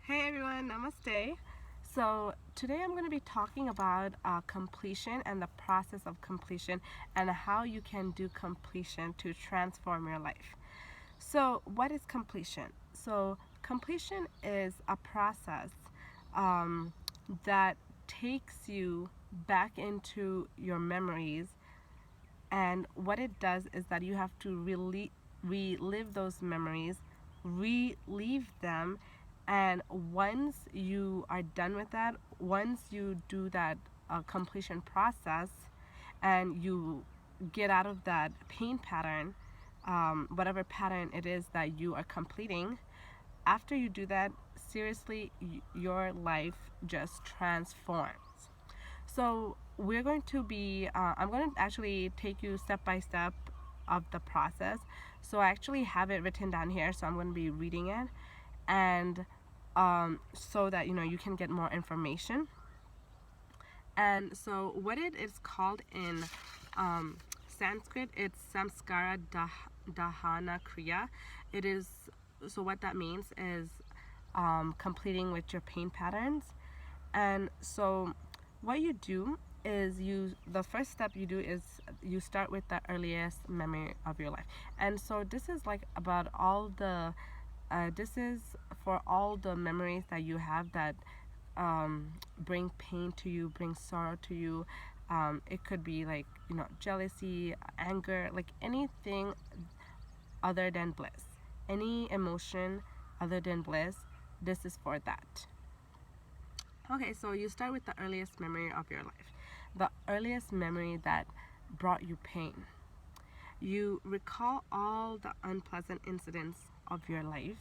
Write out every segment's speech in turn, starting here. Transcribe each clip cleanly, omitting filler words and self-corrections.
Hey everyone, namaste. So today I'm going to be talking about completion and the process of completion and how you can do completion to transform your life. So what is completion? So completion is a process that takes you back into your memories, and what it does is that you have to relive those memories, relive them, and once you are done with that, once you do that completion process and you get out of that pain pattern, whatever pattern it is that you are completing, after you do that, seriously, your life just transforms. So we're going to be, I'm going to actually take you step by step of the process. So I actually have it written down here, so I'm going to be reading it, and so that you can get more information. And so what it is called in Sanskrit, it's Samskara Dahana Kriya. It is, so what that means is completing with your pain patterns. And so what you do is the first step you do is you start with the earliest memory of your life. And so this is like about all the this is for all the memories that you have that bring pain to you, bring sorrow to you. It could be like jealousy, anger, like anything other than bliss, any emotion other than bliss. This is for that. Okay, so you start with the earliest memory of your life, the earliest memory that brought you pain. You recall all the unpleasant incidents of your life,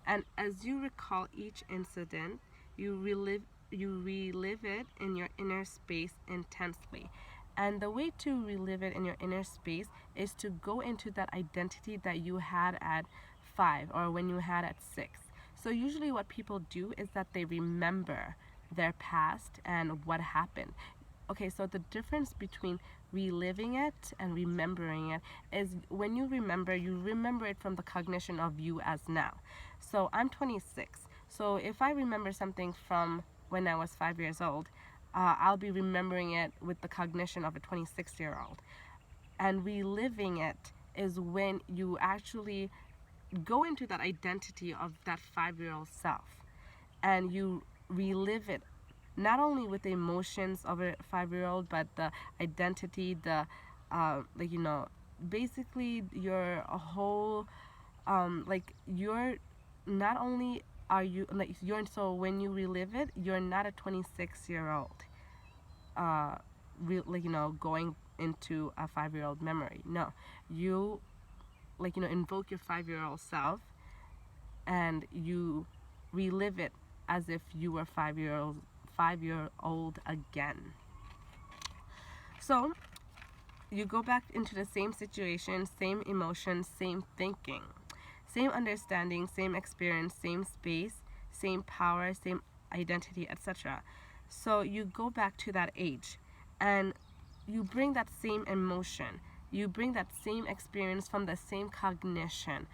and as you recall each incident, you relive it in your inner space intensely. And the way to relive it in your inner space is to go into that identity that you had at 5 or when you had at 6. So usually what people do is that they remember their past and what happened. Okay, so the difference between reliving it and remembering it is when you remember it from the cognition of you as now. So I'm 26. So if I remember something from when I was 5 years old, I'll be remembering it with the cognition of a 26-year-old. And reliving it is when you actually go into that identity of that 5-year-old self, and you relive it not only with the emotions of a 5-year-old, but the identity, the basically your whole you're not only are you like you're so when you relive it, you're not a 26-year-old going into a 5-year-old memory. No, you invoke your 5-year-old self, and you relive it as if you were 5-year-old again. So you go back into the same situation, same emotions, same thinking, same understanding, same experience, same space, same power, same identity, etc. So you go back to that age, and you bring that same emotion, you bring that same experience from the same cognition.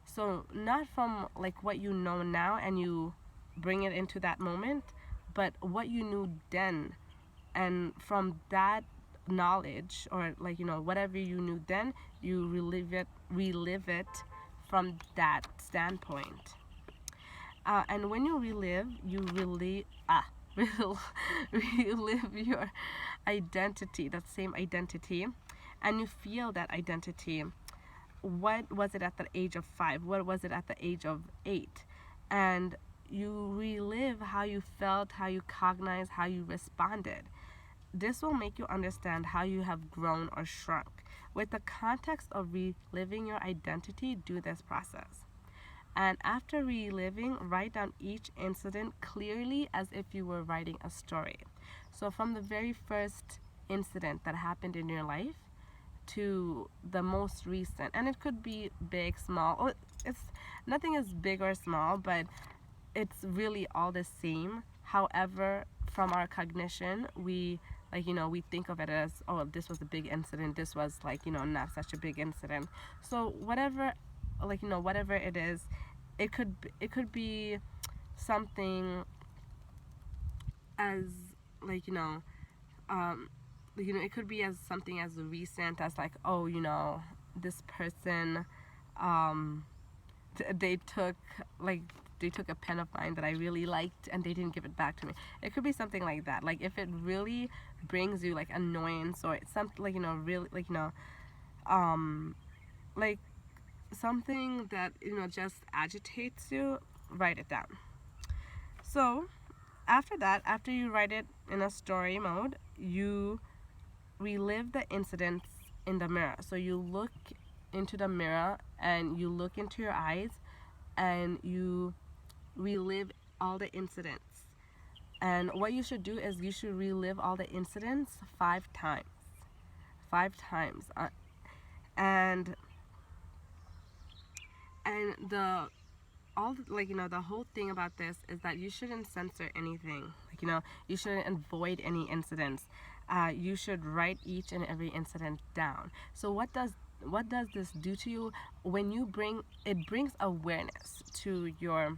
So not from like what you know now and you bring it into that moment, but what you knew then, and from that knowledge, or whatever you knew then, you relive it from that standpoint. And when you relive, relive your identity, that same identity, and you feel that identity. What was it at the age of 5? What was it at the age of 8? And you relive how you felt, how you cognized, how you responded. This will make you understand how you have grown or shrunk. With the context of reliving your identity, do this process. And after reliving, write down each incident clearly as if you were writing a story. So from the very first incident that happened in your life to the most recent, and it could be big, small, or nothing is big or small, but it's really all the same. However, from our cognition, we we think of it as, oh, this was a big incident, this was not such a big incident. So whatever whatever it is, it could be something as like it could be as something as recent as like, oh, this person, um they took like they took a pen of mine that I really liked and they didn't give it back to me. It could be something like that. Like if it really brings you like annoyance, or it's something like really like something that just agitates you, write it down. So after that, after you write it in a story mode, you relive the incidents in the mirror. So you look into the mirror and you look into your eyes and you relive all the incidents. And what you should do is you should relive all the incidents 5 times. 5 times. And the all like the whole thing about this is that you shouldn't censor anything. Like you shouldn't avoid any incidents. You should write each and every incident down. So what does this do to you? When you it brings awareness to your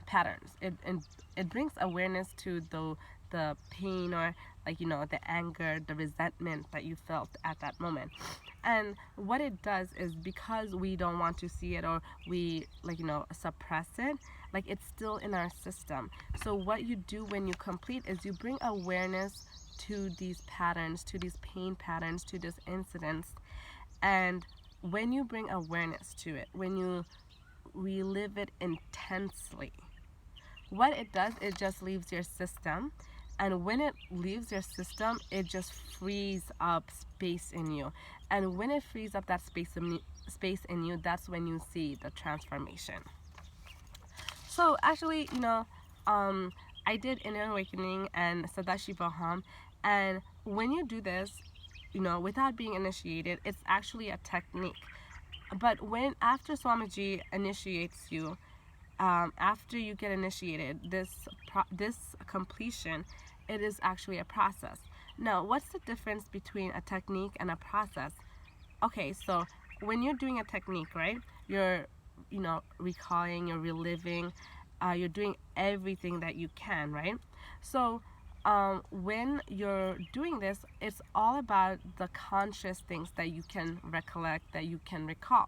patterns. It brings awareness to the pain, or the anger, the resentment that you felt at that moment. And what it does is, because we don't want to see it, or we suppress it, it's still in our system. So what you do when you complete is you bring awareness to these patterns, to these pain patterns, to these incidents. And when you bring awareness to it, when you relive it intensely, what it does, it just leaves your system. And when it leaves your system, it just frees up space in you. And when it frees up that space in you, that's when you see the transformation. So actually, I did Inner Awakening and Sadashivaham, and when you do this, without being initiated, it's actually a technique. But after Swamiji initiates you, after you get initiated, this completion, it is actually a process. Now, what's the difference between a technique and a process? Okay, so when you're doing a technique, right, you're recalling, you're reliving, you're doing everything that you can, right? So when you're doing this, it's all about the conscious things that you can recollect, that you can recall.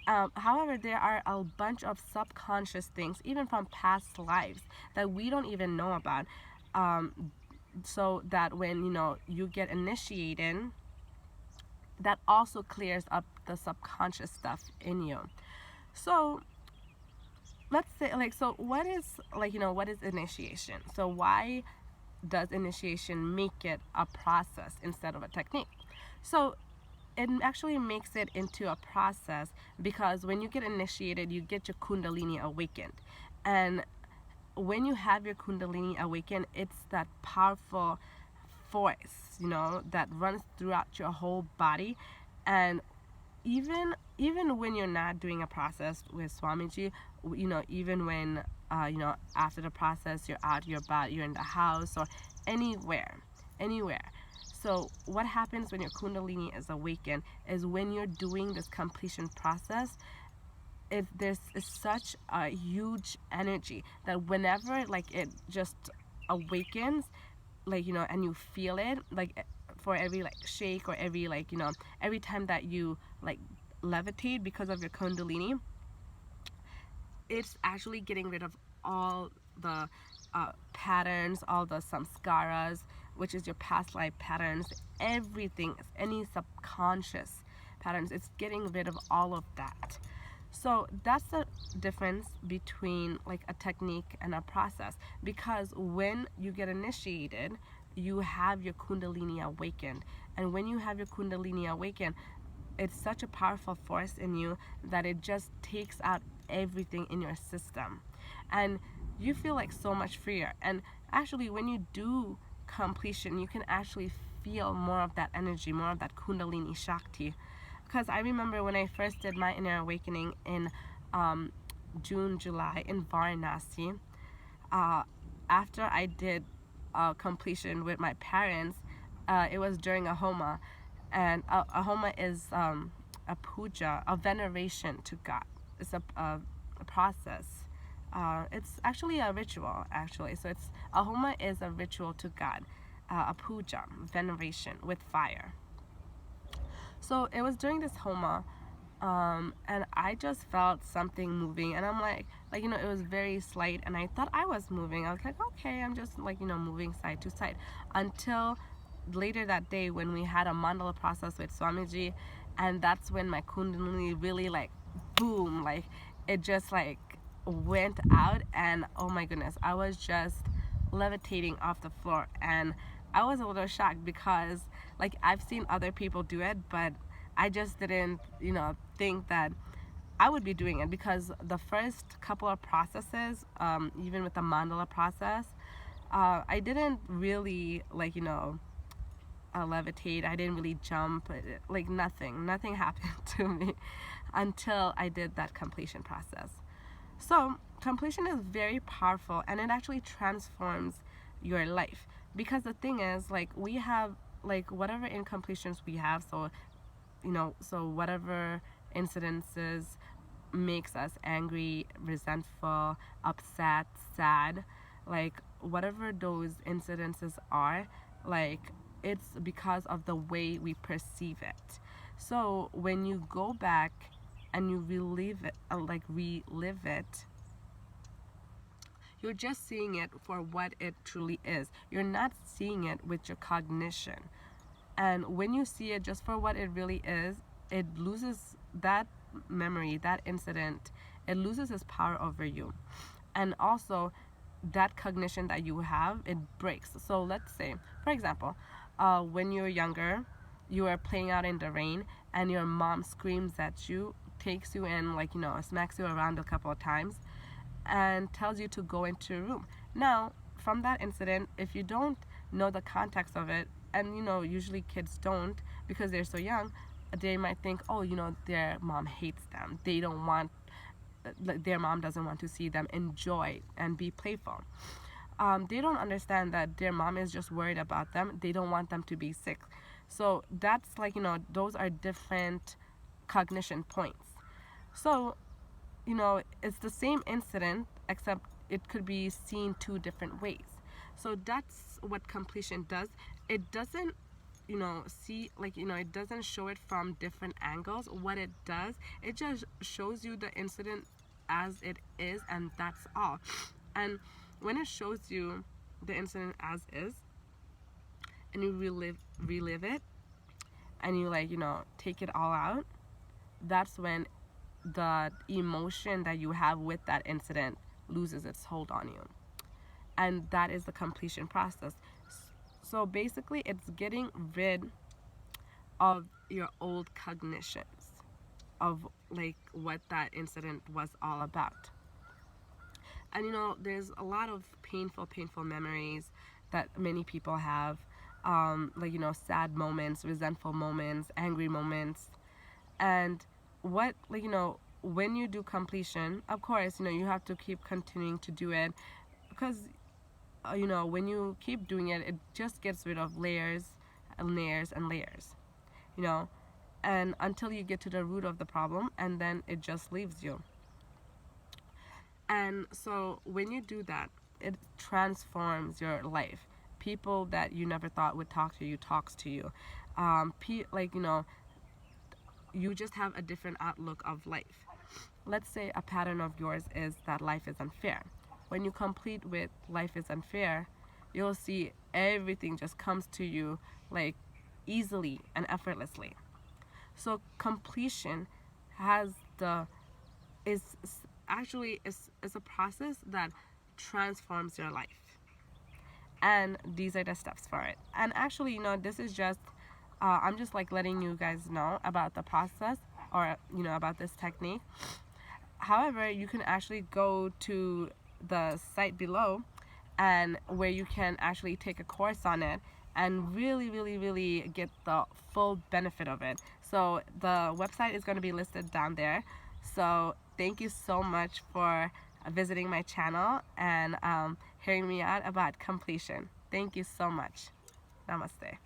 However, there are a bunch of subconscious things, even from past lives, that we don't even know about. So that when you get initiated, that also clears up the subconscious stuff in you. So let's say, so what is what is initiation? So why does initiation make it a process instead of a technique? So it actually makes it into a process, because when you get initiated, you get your Kundalini awakened. And when you have your Kundalini awakened, it's that powerful force, that runs throughout your whole body. And even when you're not doing a process with Swamiji, even when after the process, you're out, you're about, you're in the house or anywhere. So what happens when your Kundalini is awakened is, when you're doing this completion process, there's such a huge energy that whenever it just awakens, and you feel it, for every shake, or every every time that you levitate because of your Kundalini, it's actually getting rid of all the patterns, all the samskaras, which is your past life patterns, everything, any subconscious patterns. It's getting rid of all of that. So that's the difference between a technique and a process, because when you get initiated, you have your Kundalini awakened. And when you have your Kundalini awakened, it's such a powerful force in you that it just takes out everything in your system. And you feel so much freer. And actually, when you do completion, you can actually feel more of that energy, more of that Kundalini Shakti. Because I remember when I first did my Inner Awakening in June, July in Varanasi, after I did completion with my parents, it was during a homa. And a homa is a puja, a veneration to God. It's a process It's actually a ritual, actually. So it's a homa is a ritual to God, a puja, veneration with fire. So it was during this homa, and I just felt something moving, and I'm like, it was very slight, and I thought I was moving. I was like, okay, I'm just moving side to side, until later that day when we had a mandala process with Swamiji, and that's when my Kundalini really boom, it just went out, and oh my goodness, I was just levitating off the floor, and I was a little shocked because I've seen other people do it, but I just didn't think that I would be doing it, because the first couple of processes, even with the mandala process, I didn't really levitate. I didn't really jump. Nothing happened to me until I did that completion process. So completion is very powerful, and it actually transforms your life, because the thing is, we have whatever incompletions we have, so whatever incidences makes us angry, resentful, upset, sad, whatever those incidences are, it's because of the way we perceive it. So when you go back and you relive it, you're just seeing it for what it truly is. You're not seeing it with your cognition. And when you see it just for what it really is, it loses that memory, that incident, it loses its power over you. And also, that cognition that you have, it breaks. So let's say, for example, when you're younger, you are playing out in the rain, and your mom screams at you, takes you in, smacks you around a couple of times, and tells you to go into a room. Now, from that incident, if you don't know the context of it, and usually kids don't, because they're so young, they might think, oh, their mom hates them. They don't want, their mom doesn't want to see them enjoy and be playful. They don't understand that their mom is just worried about them. They don't want them to be sick. So that's those are different cognition points. So, it's the same incident, except it could be seen two different ways. So that's what completion does. It doesn't, it doesn't show it from different angles. What it does, it just shows you the incident as it is, and that's all. And when it shows you the incident as is, and you relive it, and you take it all out, that's when the emotion that you have with that incident loses its hold on you. And that is the completion process. So basically, it's getting rid of your old cognitions of what that incident was all about. And there's a lot of painful memories that many people have, sad moments, resentful moments, angry moments. And what when you do completion, of course you have to keep continuing to do it, because when you keep doing it, it just gets rid of layers and layers and layers, and until you get to the root of the problem, and then it just leaves you. And so when you do that, it transforms your life. People that you never thought would talk to you talks to you. You just have a different outlook of life. Let's say a pattern of yours is that life is unfair. When you complete with life is unfair, you'll see everything just comes to you easily and effortlessly. So completion is a process that transforms your life. And these are the steps for it. And actually, this is just I'm just letting you guys know about the process, or about this technique. However, you can actually go to the site below, and where you can actually take a course on it and really get the full benefit of it. So the website is going to be listed down there. So thank you so much for visiting my channel and hearing me out about completion. Thank you so much. Namaste.